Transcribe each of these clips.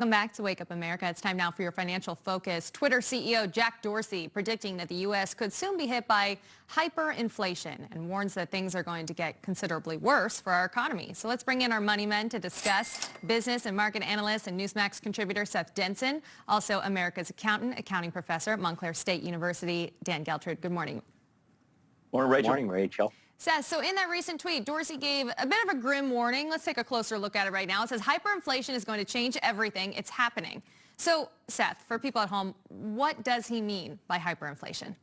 Welcome back to Wake Up America. It's time now for your financial focus. Twitter CEO Jack Dorsey predicting that the U.S. could soon be hit by hyperinflation and warns that things are going to get considerably worse for our economy. So let's bring in our money men to discuss. Business and market analyst and Newsmax contributor Seth Denson, also America's accounting professor at Montclair State University, Dan Geltrude. Good morning. Morning, Rachel. Morning, Rachel. Seth, so in that recent tweet, Dorsey gave a bit of a grim warning. Let's take a closer look at it right now. It says hyperinflation is going to change everything. It's happening. So, Seth, for people at home, what does he mean by hyperinflation?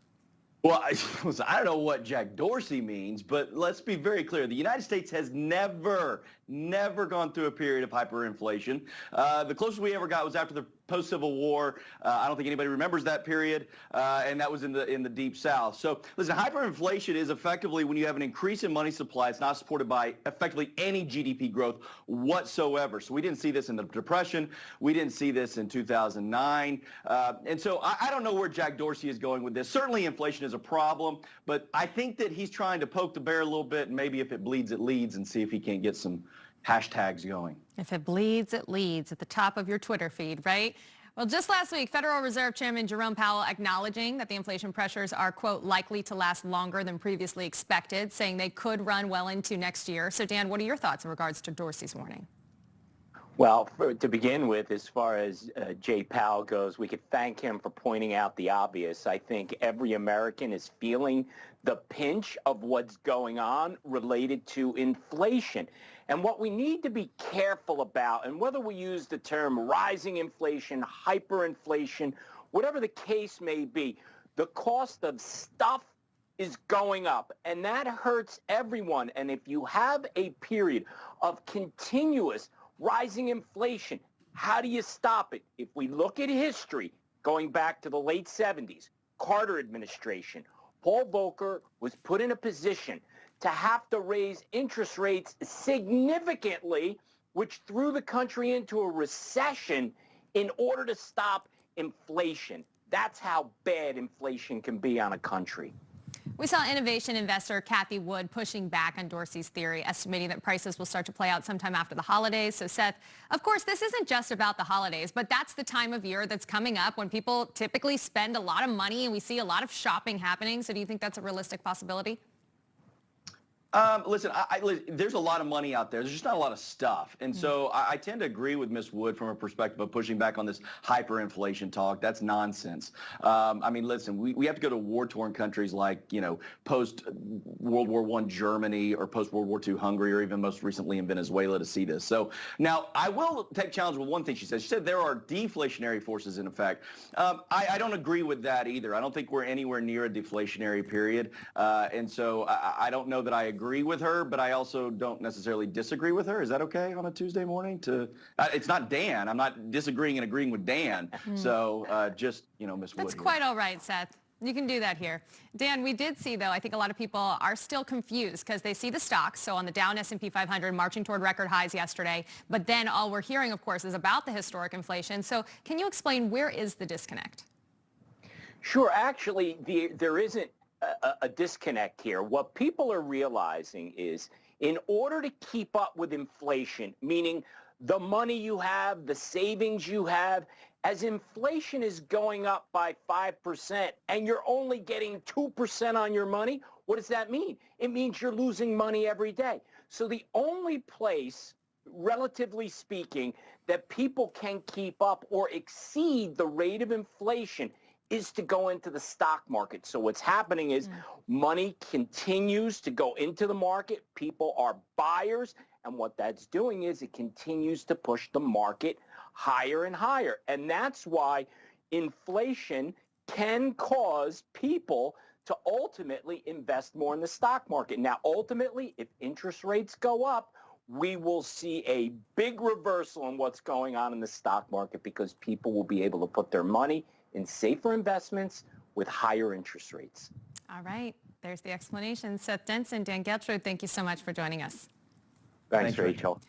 Well, I don't know what Jack Dorsey means, but let's be very clear. The United States has never gone through a period of hyperinflation. The closest we ever got was after the post-Civil War. I don't think anybody remembers that period, and that was in the Deep South. So, listen, hyperinflation is effectively when you have an increase in money supply. It's not supported by effectively any GDP growth whatsoever. So we didn't see this in the Depression. We didn't see this in 2009. And so I don't know where Jack Dorsey is going with this. Certainly inflation is a problem, but I think that he's trying to poke the bear a little bit, and maybe if it bleeds, it leads, and see if he can't get some hashtags going. If it bleeds, it leads at the top of your Twitter feed, right? Well, just last week, Federal Reserve Chairman Jerome Powell acknowledging that the inflation pressures are, quote, likely to last longer than previously expected, saying they could run well into next year. So, Dan, what are your thoughts in regards to Dorsey's warning? Well, to begin with, as far as Jay Powell goes, we could thank him for pointing out the obvious. I think every American is feeling the pinch of what's going on related to inflation. And what we need to be careful about, and whether we use the term rising inflation, hyperinflation, whatever the case may be, the cost of stuff is going up, and that hurts everyone. And if you have a period of continuous rising inflation, how do you stop it? If we look at history, going back to the late 70s, Carter administration, Paul Volcker was put in a position to have to raise interest rates significantly, which threw the country into a recession in order to stop inflation. That's how bad inflation can be on a country. We saw innovation investor Cathie Wood pushing back on Dorsey's theory, estimating that prices will start to play out sometime after the holidays. So, Seth, of course, this isn't just about the holidays, but that's the time of year that's coming up when people typically spend a lot of money and we see a lot of shopping happening. So do you think that's a realistic possibility? Listen, there's a lot of money out there. There's just not a lot of stuff. And so I tend to agree with Ms. Wood from a perspective of pushing back on this hyperinflation talk. That's nonsense. I mean, listen, we have to go to war-torn countries like, post-World War I Germany or post-World War II Hungary or even most recently in Venezuela to see this. So now I will take challenge with one thing she said. She said there are deflationary forces in effect. I don't agree with that either. I don't think we're anywhere near a deflationary period. And so I don't know that I agree with her, but I also don't necessarily disagree with her. Is that okay on a Tuesday morning? It's not Dan. I'm not disagreeing and agreeing with Dan. So just, Ms. Wood. That's quite all right, Seth. You can do that here. Dan, we did see, though, I think a lot of people are still confused because they see the stocks. So on the Dow and S&P 500 marching toward record highs yesterday. But then all we're hearing, of course, is about the historic inflation. So can you explain where is the disconnect? Sure. Actually, there isn't a disconnect here. What people are realizing is in order to keep up with inflation, meaning the money you have, the savings you have, as inflation is going up by 5% and you're only getting 2% on your money, what does that mean? It means you're losing money every day. So the only place, relatively speaking, that people can keep up or exceed the rate of inflation is to go into the stock market. So what's happening is money continues to go into the market. People are buyers. And what that's doing is it continues to push the market higher and higher. And that's why inflation can cause people to ultimately invest more in the stock market. Now, ultimately, if interest rates go up, we will see a big reversal in what's going on in the stock market because people will be able to put their money in safer investments with higher interest rates. All right. There's the explanation. Seth Denson, Dan Geltrude, thank you so much for joining us. Thanks, Rachel.